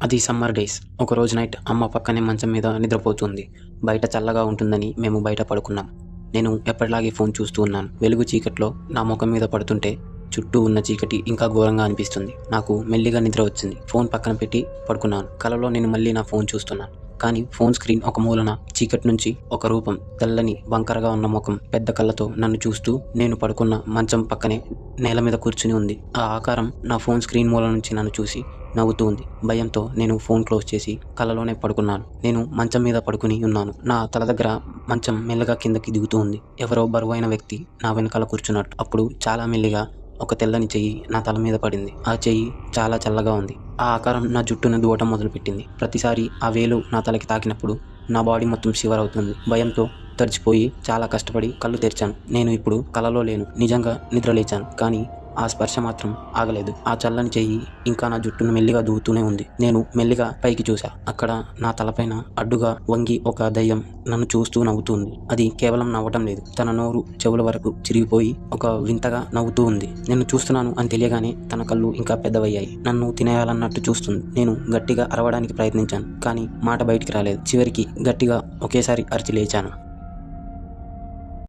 అది summer days. ఒకరోజు night అమ్మ పక్కనే మంచం మీద నిద్రపోతుంది. బయట చల్లగా ఉంటుందని మేము బయట పడుకున్నాం. నేను ఎప్పటిలాగే ఫోన్ చూస్తూ ఉన్నాను. వెలుగు చీకట్లో నా ముఖం మీద పడుతుంటే చుట్టూ ఉన్న చీకటి ఇంకా ఘోరంగా అనిపిస్తుంది. నాకు మెల్లిగా నిద్ర వచ్చింది. ఫోన్ పక్కన పెట్టి పడుకున్నాను. కలలో నేను మళ్ళీ నా ఫోన్ చూస్తున్నాను. కానీ ఫోన్ స్క్రీన్ ఒక మూలన చీకటి నుంచి ఒక రూపం, తెల్లని వంకరగా ఉన్న ముఖం, పెద్ద కళ్ళతో నన్ను చూస్తూ నేను పడుకున్న మంచం పక్కనే నేల మీద కూర్చుని ఉంది. ఆ ఆకారం నా ఫోన్ స్క్రీన్ మూల నుంచి నన్ను చూసి నవ్వుతూ ఉంది. భయంతో నేను ఫోన్ క్లోజ్ చేసి కళ్ళలోనే పడుకున్నాను. నేను మంచం మీద పడుకుని ఉన్నాను. నా తల దగ్గర మంచం మెల్లగా కిందకి దిగుతూ ఉంది. ఎవరో బరువైన వ్యక్తి నా వెనకాల కూర్చున్నట్టు. అప్పుడు చాలా మెల్లిగా ఒక తెల్లని చెయ్యి నా తల మీద పడింది. ఆ చెయ్యి చాలా చల్లగా ఉంది. ఆ ఆకారం నా జుట్టును దువ్వటం మొదలుపెట్టింది. ప్రతిసారి ఆ వేలు నా తలకి తాకినప్పుడు నా బాడీ మొత్తం షివర్ అవుతుంది. భయంతో తడిచిపోయి చాలా కష్టపడి కళ్ళు తెరిచాను. నేను ఇప్పుడు కలలో లేను, నిజంగా నిద్ర లేచాను. కానీ ఆ స్పర్శ మాత్రం ఆగలేదు. ఆ చల్లని చెయ్యి ఇంకా నా జుట్టును మెల్లిగా దువ్వుతూనే ఉంది. నేను మెల్లిగా పైకి చూసా. అక్కడ నా తలపైన అడ్డుగా వంగి ఒక దయ్యం నన్ను చూస్తూ నవ్వుతుంది. అది కేవలం నవ్వటం లేదు, తన నోరు చెవుల వరకు చిరిగిపోయి ఒక వింతగా నవ్వుతూ ఉంది. నేను చూస్తున్నాను అని తెలియగానే తన కళ్ళు ఇంకా పెద్దవయ్యాయి. నన్ను తినేయాలన్నట్టు చూస్తుంది. నేను గట్టిగా అరవడానికి ప్రయత్నించాను, కానీ మాట బయటికి రాలేదు. చివరికి గట్టిగా ఒకేసారి అరిచి లేచాను.